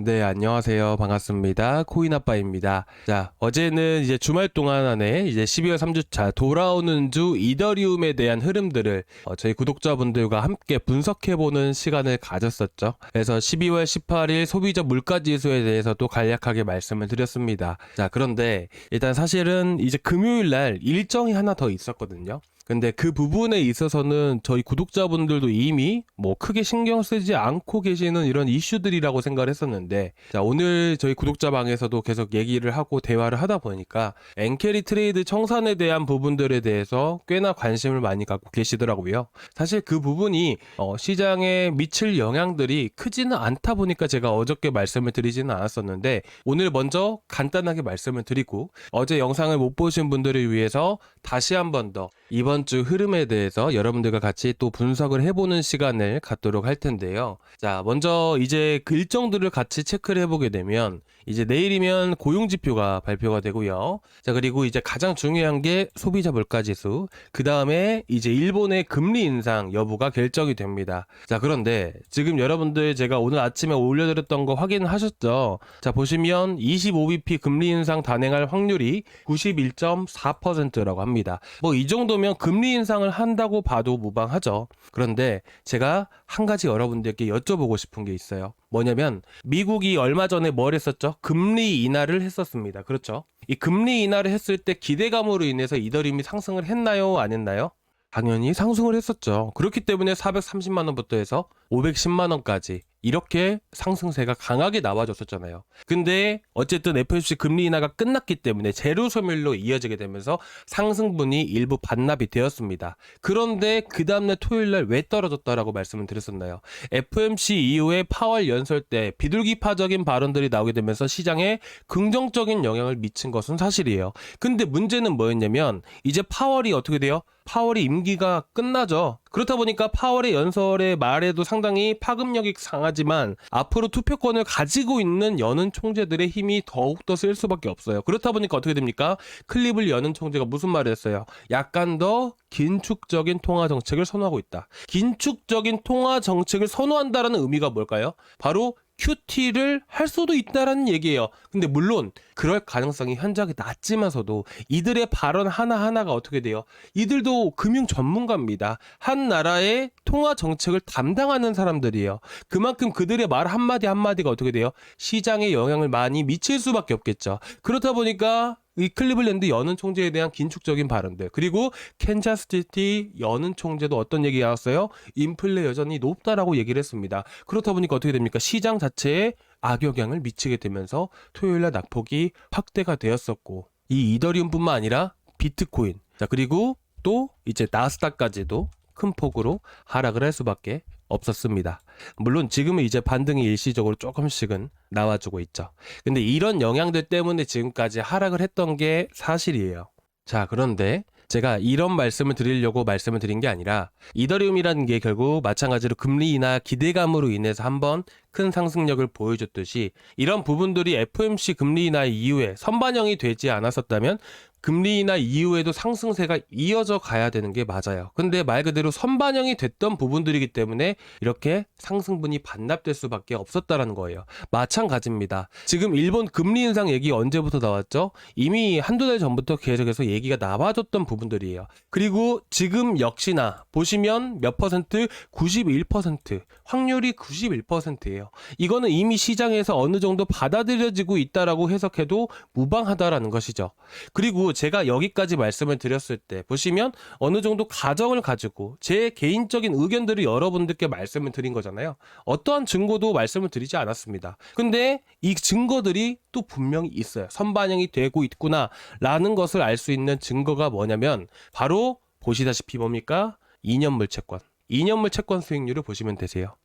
네, 안녕하세요. 반갑습니다. 코인아빠입니다. 자, 어제는 이제 주말 동안 안에 이제 12월 3주차 돌아오는 주 이더리움에 대한 흐름들을 저희 구독자분들과 함께 분석해보는 시간을 가졌었죠. 그래서 12월 18일 소비자 물가지수에 대해서도 간략하게 말씀을 드렸습니다. 자, 그런데 일단 사실은 이제 금요일 날 일정이 하나 더 있었거든요. 근데 그 부분에 있어서는 저희 구독자분들도 이미 뭐 크게 신경 쓰지 않고 계시는 이런 이슈들이라고 생각을 했었는데, 자, 오늘 저희 구독자 방에서도 계속 얘기를 하고 대화를 하다 보니까 엔캐리 트레이드 청산에 대한 부분들에 대해서 꽤나 관심을 많이 갖고 계시더라고요. 사실 그 부분이 시장에 미칠 영향들이 크지는 않다 보니까 제가 어저께 말씀을 드리지는 않았었는데, 오늘 먼저 간단하게 말씀을 드리고 어제 영상을 못 보신 분들을 위해서 다시 한 번 더 이번 주 흐름에 대해서 여러분들과 같이 또 분석을 해보는 시간을 갖도록 할 텐데요. 자, 먼저 이제 그 일정들을 같이 체크를 해보게 되면 이제 내일이면 고용지표가 발표가 되고요. 자, 그리고 이제 가장 중요한 게 소비자 물가지수, 그 다음에 이제 일본의 금리 인상 여부가 결정이 됩니다. 자, 그런데 지금 여러분들 제가 오늘 아침에 올려드렸던 거 확인하셨죠? 자, 보시면 25bp 금리 인상 단행할 확률이 91.4%라고 합니다. 뭐 이 정도면 금리 인상을 한다고 봐도 무방하죠. 그런데 제가 한 가지 여러분들께 여쭤보고 싶은 게 있어요. 뭐냐면 미국이 얼마 전에 뭘 했었죠? 금리 인하를 했었습니다. 그렇죠? 이 금리 인하를 했을 때 기대감으로 인해서 이더리움이 상승을 했나요? 안 했나요? 당연히 상승을 했었죠. 그렇기 때문에 430만 원부터 해서 510만 원까지 이렇게 상승세가 강하게 나와줬었잖아요. 근데 어쨌든 FOMC 금리 인하가 끝났기 때문에 제로 소멸로 이어지게 되면서 상승분이 일부 반납이 되었습니다. 그런데 그 다음날 토요일날 왜 떨어졌다라고 말씀을 드렸었나요? FOMC 이후에 파월 연설 때 비둘기파적인 발언들이 나오게 되면서 시장에 긍정적인 영향을 미친 것은 사실이에요. 근데 문제는 뭐였냐면 이제 파월이 어떻게 돼요? 파월의 임기가 끝나죠. 그렇다 보니까 파월의 연설의 말에도 상당히 파급력이 강하지만 앞으로 투표권을 가지고 있는 여는 총재들의 힘이 더욱더 쓸 수밖에 없어요. 그렇다 보니까 어떻게 됩니까? 클립을 여는 총재가 무슨 말을 했어요? 약간 더 긴축적인 통화 정책을 선호하고 있다. 긴축적인 통화 정책을 선호한다라는 의미가 뭘까요? 바로 QT를 할 수도 있다라는 얘기예요. 근데 물론 그럴 가능성이 현저하게 낮지만서도 이들의 발언 하나하나가 어떻게 돼요? 이들도 금융 전문가입니다. 한 나라의 통화 정책을 담당하는 사람들이에요. 그만큼 그들의 말 한마디 한마디가 어떻게 돼요? 시장에 영향을 많이 미칠 수밖에 없겠죠. 그렇다 보니까 이 클리블랜드 여는 총재에 대한 긴축적인 발언들, 그리고 캔자스시티 여는 총재도 어떤 얘기가 나왔어요? 인플레 여전히 높다라고 얘기를 했습니다. 그렇다 보니까 어떻게 됩니까? 시장 자체에 악영향을 미치게 되면서 토요일날 낙폭이 확대가 되었었고, 이 이더리움뿐만 아니라 비트코인, 자, 그리고 또 이제 나스닥까지도 큰 폭으로 하락을 할 수밖에 없었습니다. 물론 지금은 이제 반등이 일시적으로 조금씩은 나와주고 있죠. 근데 이런 영향들 때문에 지금까지 하락을 했던 게 사실이에요. 자, 그런데 제가 이런 말씀을 드리려고 말씀을 드린 게 아니라 이더리움이라는 게 결국 마찬가지로 금리 인하 기대감으로 인해서 한번 큰 상승력을 보여줬듯이 이런 부분들이 FOMC 금리 인하 이후에 선반영이 되지 않았었다면 금리 인하 이후에도 상승세가 이어져 가야 되는 게 맞아요. 근데 말 그대로 선반영이 됐던 부분들이기 때문에 이렇게 상승분이 반납될 수밖에 없었다라는 거예요. 마찬가지입니다. 지금 일본 금리 인상 얘기 언제부터 나왔죠? 이미 한두 달 전부터 계속해서 얘기가 나와줬던 부분들이에요. 그리고 지금 역시나 보시면 몇 퍼센트? 91%. 확률이 91%예요. 이거는 이미 시장에서 어느 정도 받아들여지고 있다라고 해석해도 무방하다라는 것이죠. 그리고 제가 여기까지 말씀을 드렸을 때 보시면 어느 정도 가정을 가지고 제 개인적인 의견들을 여러분들께 말씀을 드린 거잖아요. 어떠한 증거도 말씀을 드리지 않았습니다. 근데 이 증거들이 또 분명히 있어요. 선반영이 되고 있구나 라는 것을 알 수 있는 증거가 뭐냐면 바로 보시다시피 뭡니까? 2년물 채권. 2년물 채권 수익률을 보시면 되세요.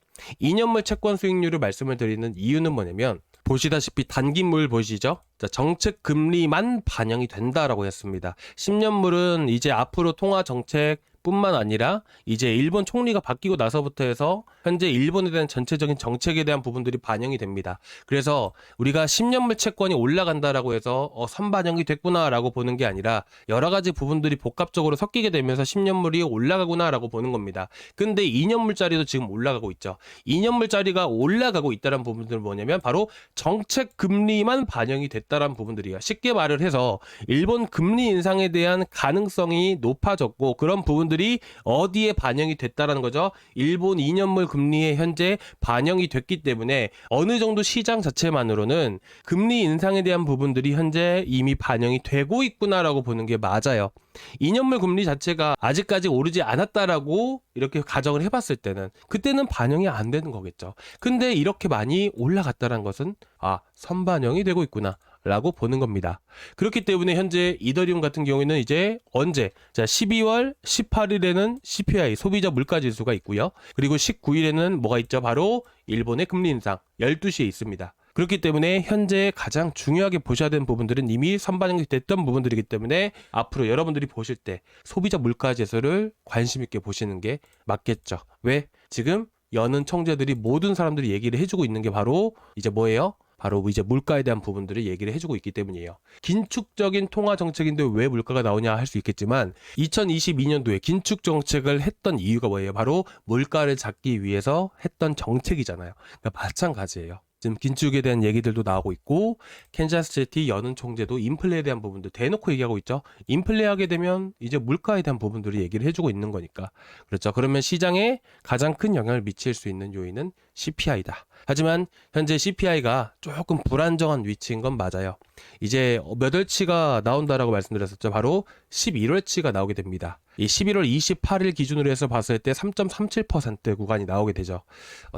2년물 채권 수익률을 말씀을 드리는 이유는 뭐냐면 보시다시피 단기물 보시죠? 자, 정책 금리만 반영이 된다라고 했습니다. 10년물은 이제 앞으로 통화 정책 뿐만 아니라 이제 일본 총리가 바뀌고 나서부터 해서 현재 일본에 대한 전체적인 정책에 대한 부분들이 반영이 됩니다. 그래서 우리가 10년물 채권이 올라간다라고 해서 선반영이 됐구나라고 보는 게 아니라 여러 가지 부분들이 복합적으로 섞이게 되면서 10년물이 올라가구나라고 보는 겁니다. 근데 2년물짜리도 지금 올라가고 있죠. 2년물짜리가 올라가고 있다는 부분들은 뭐냐면 바로 정책 금리만 반영이 됐다는 부분들이에요. 쉽게 말을 해서 일본 금리 인상에 대한 가능성이 높아졌고 그런 부분들이 어디에 반영이 됐다라는 거죠. 일본 2년물 금리에 현재 반영이 됐기 때문에 어느 정도 시장 자체만으로는 금리 인상에 대한 부분들이 현재 이미 반영이 되고 있구나라고 보는 게 맞아요. 2년물 금리 자체가 아직까지 오르지 않았다라고 이렇게 가정을 해봤을 때는 그때는 반영이 안 되는 거겠죠. 근데 이렇게 많이 올라갔다는 것은 선반영이 되고 있구나 라고 보는 겁니다. 그렇기 때문에 현재 이더리움 같은 경우에는 이제 언제 12월 18일에는 CPI 소비자 물가지수가 있고요. 그리고 19일에는 뭐가 있죠? 바로 일본의 금리 인상 12시에 있습니다. 그렇기 때문에 현재 가장 중요하게 보셔야 되는 부분들은 이미 선반영이 됐던 부분들이기 때문에 앞으로 여러분들이 보실 때 소비자 물가지수를 관심 있게 보시는 게 맞겠죠. 왜? 지금 여는 총재들이 모든 사람들이 얘기를 해주고 있는 게 바로 이제 뭐예요? 바로 이제 물가에 대한 부분들을 얘기를 해주고 있기 때문이에요. 긴축적인 통화 정책인데 왜 물가가 나오냐 할 수 있겠지만 2022년도에 긴축 정책을 했던 이유가 뭐예요? 바로 물가를 잡기 위해서 했던 정책이잖아요. 그러니까 마찬가지예요. 지금 긴축에 대한 얘기들도 나오고 있고 캔자스시티 여는 총재도 인플레에 대한 부분들 대놓고 얘기하고 있죠. 인플레하게 되면 이제 물가에 대한 부분들을 얘기를 해주고 있는 거니까. 그렇죠. 그러면 시장에 가장 큰 영향을 미칠 수 있는 요인은 CPI다. 하지만 현재 CPI가 조금 불안정한 위치인 건 맞아요. 이제 몇 월치가 나온다라고 말씀드렸었죠. 바로 11월치가 나오게 됩니다. 이 11월 28일 기준으로 해서 봤을 때 3.37% 구간이 나오게 되죠.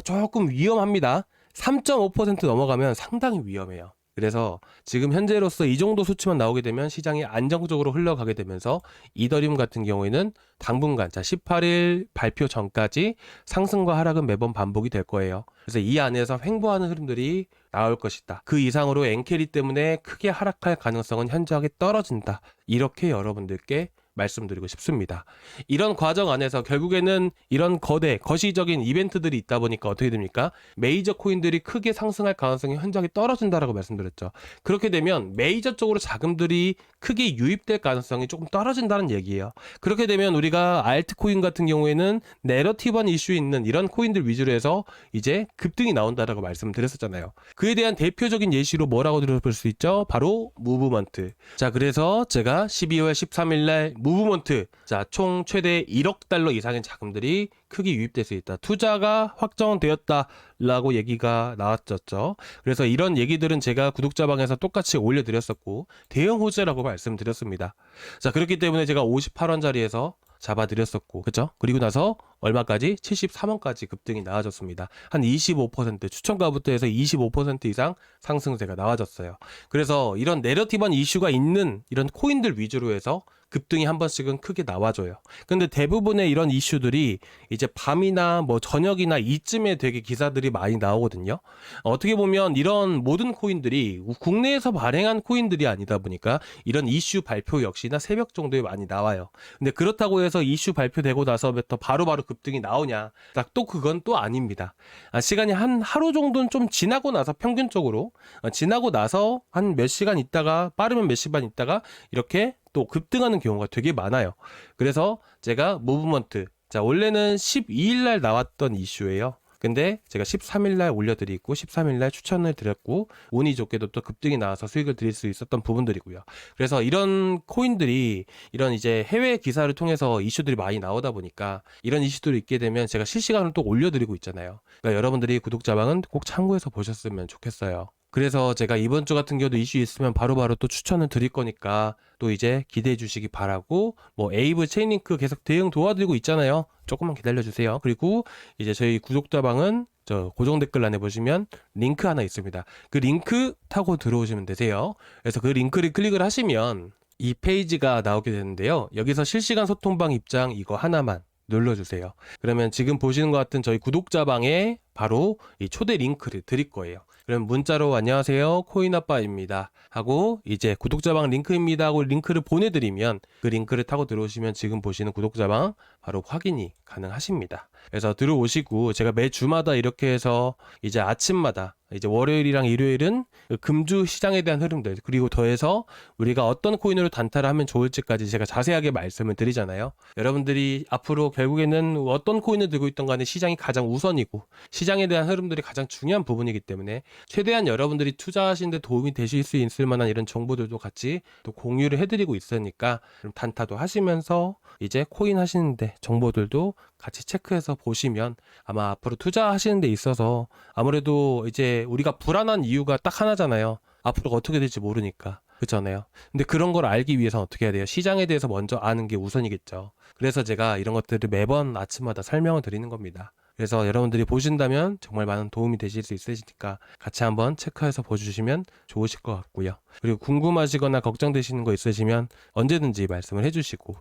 조금 위험합니다. 3.5% 넘어가면 상당히 위험해요. 그래서 지금 현재로서 이 정도 수치만 나오게 되면 시장이 안정적으로 흘러가게 되면서 이더리움 같은 경우에는 당분간 18일 발표 전까지 상승과 하락은 매번 반복이 될 거예요. 그래서 이 안에서 횡보하는 흐름들이 나올 것이다. 그 이상으로 엔캐리 때문에 크게 하락할 가능성은 현저하게 떨어진다. 이렇게 여러분들께 말씀드리고 싶습니다. 이런 과정 안에서 결국에는 이런 거시적인 이벤트들이 있다 보니까 어떻게 됩니까? 메이저 코인들이 크게 상승할 가능성이 현저하게 떨어진다라고 말씀드렸죠. 그렇게 되면 메이저 쪽으로 자금들이 크게 유입될 가능성이 조금 떨어진다는 얘기예요. 그렇게 되면 우리가 알트코인 같은 경우에는 내러티브한 이슈 있는 이런 코인들 위주로 해서 이제 급등이 나온다라고 말씀드렸었잖아요. 그에 대한 대표적인 예시로 뭐라고 들어볼 수 있죠? 바로 무브먼트. 자, 그래서 제가 12월 13일 날 무브먼트, 총 최대 1억 달러 이상의 자금들이 크게 유입될 수 있다. 투자가 확정되었다라고 얘기가 나왔었죠. 그래서 이런 얘기들은 제가 구독자방에서 똑같이 올려드렸었고 대형 호재라고 말씀드렸습니다. 자, 그렇기 때문에 제가 58원짜리에서 잡아드렸었고, 그쵸? 그리고 나서 얼마까지? 73원까지 급등이 나와줬습니다. 한 25% 추천가부터 해서 25% 이상 상승세가 나와줬어요. 그래서 이런 내러티브한 이슈가 있는 이런 코인들 위주로 해서 급등이 한 번씩은 크게 나와줘요. 근데 대부분의 이런 이슈들이 이제 밤이나 뭐 저녁이나 이쯤에 되게 기사들이 많이 나오거든요. 어떻게 보면 이런 모든 코인들이 국내에서 발행한 코인들이 아니다 보니까 이런 이슈 발표 역시나 새벽 정도에 많이 나와요. 근데 그렇다고 해서 이슈 발표되고 나서부터 바로바로 급등이 나오냐? 딱 또 그건 또 아닙니다. 시간이 한 하루 정도는 좀 지나고 나서 평균적으로 지나고 나서 한 몇 시간 있다가 빠르면 몇 시간 있다가 이렇게 또 급등하는 경우가 되게 많아요. 그래서 제가 무브먼트, 원래는 12일 날 나왔던 이슈예요. 근데 제가 13일 날 올려드리고 13일 날 추천을 드렸고 운이 좋게도 또 급등이 나와서 수익을 드릴 수 있었던 부분들이고요. 그래서 이런 코인들이 이런 이제 해외 기사를 통해서 이슈들이 많이 나오다 보니까 이런 이슈들이 있게 되면 제가 실시간으로 또 올려드리고 있잖아요. 그러니까 여러분들이 구독자방은 꼭 참고해서 보셨으면 좋겠어요. 그래서 제가 이번 주 같은 경우도 이슈 있으면 바로바로 또 추천을 드릴 거니까 또 이제 기대해 주시기 바라고, 뭐 에이브 체인링크 계속 대응 도와드리고 있잖아요. 조금만 기다려 주세요. 그리고 이제 저희 구독자방은 저 고정 댓글란에 보시면 링크 하나 있습니다. 그 링크 타고 들어오시면 되세요. 그래서 그 링크를 클릭을 하시면 이 페이지가 나오게 되는데요. 여기서 실시간 소통방 입장 이거 하나만 눌러주세요. 그러면 지금 보시는 것 같은 저희 구독자방에 바로 이 초대 링크를 드릴 거예요. 그럼 문자로 안녕하세요 코인아빠입니다 하고 이제 구독자방 링크입니다 하고 링크를 보내드리면 그 링크를 타고 들어오시면 지금 보시는 구독자방 바로 확인이 가능하십니다. 그래서 들어오시고 제가 매주마다 이렇게 해서 이제 아침마다 이제 월요일이랑 일요일은 그 금주 시장에 대한 흐름들 그리고 더해서 우리가 어떤 코인으로 단타를 하면 좋을지까지 제가 자세하게 말씀을 드리잖아요. 여러분들이 앞으로 결국에는 어떤 코인을 들고 있던 간에 시장이 가장 우선이고 시장에 대한 흐름들이 가장 중요한 부분이기 때문에 최대한 여러분들이 투자하시는데 도움이 되실 수 있을 만한 이런 정보들도 같이 또 공유를 해드리고 있으니까 좀 단타도 하시면서 이제 코인 하시는데 정보들도 같이 체크해서 보시면 아마 앞으로 투자하시는 데 있어서 아무래도 이제 우리가 불안한 이유가 딱 하나잖아요. 앞으로 어떻게 될지 모르니까. 그렇잖아요. 근데 그런 걸 알기 위해서 어떻게 해야 돼요? 시장에 대해서 먼저 아는 게 우선이겠죠. 그래서 제가 이런 것들을 매번 아침마다 설명을 드리는 겁니다. 그래서 여러분들이 보신다면 정말 많은 도움이 되실 수 있으시니까 같이 한번 체크해서 보주시면 좋으실 것 같고요. 그리고 궁금하시거나 걱정되시는 거 있으시면 언제든지 말씀을 해주시고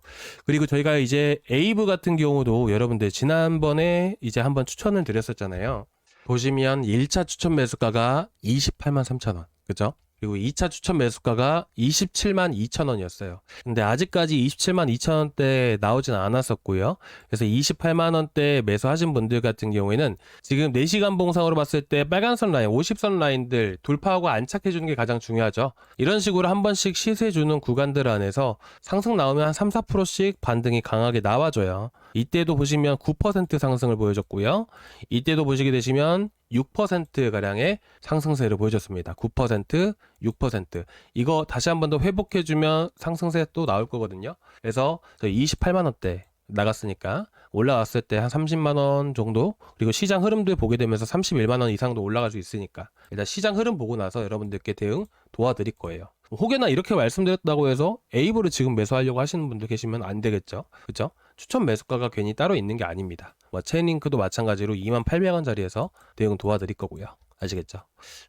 그리고 저희가 이제 에이브 같은 경우도 여러분들 지난번에 이제 한번 추천을 드렸었잖아요. 보시면 1차 추천 매수가가 28만 3천 원. 그죠? 그리고 2차 추천 매수가가 27만 2천 원이었어요. 근데 아직까지 27만 2천 원대 나오진 않았었고요. 그래서 28만 원대 매수하신 분들 같은 경우에는 지금 4시간 봉상으로 봤을 때 빨간선 라인, 50선 라인들 돌파하고 안착해주는 게 가장 중요하죠. 이런 식으로 한 번씩 시세주는 구간들 안에서 상승 나오면 한 3, 4%씩 반등이 강하게 나와줘요. 이때도 보시면 9% 상승을 보여줬고요. 이때도 보시게 되시면 6%가량의 상승세를 보여줬습니다. 9%, 6%. 이거 다시 한 번 더 회복해주면 상승세 또 나올 거거든요. 그래서 28만원대 나갔으니까 올라왔을 때 한 30만원 정도 그리고 시장 흐름들 보게 되면서 31만원 이상도 올라갈 수 있으니까 일단 시장 흐름 보고 나서 여러분들께 대응 도와드릴 거예요. 혹여나 이렇게 말씀드렸다고 해서 에이브를 지금 매수하려고 하시는 분들 계시면 안 되겠죠. 그죠? 추천 매수가가 괜히 따로 있는 게 아닙니다. 체인링크도 마찬가지로 28,000원짜리에서 대응 도와드릴 거고요. 아시겠죠?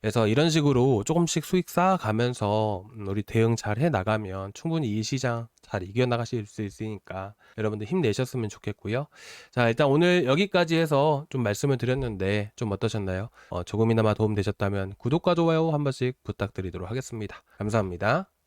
그래서 이런 식으로 조금씩 수익 쌓아가면서 우리 대응 잘 해나가면 충분히 이 시장 잘 이겨나가실 수 있으니까 여러분들 힘내셨으면 좋겠고요. 자, 일단 오늘 여기까지 해서 좀 말씀을 드렸는데 좀 어떠셨나요? 조금이나마 도움되셨다면 구독과 좋아요 한 번씩 부탁드리도록 하겠습니다. 감사합니다.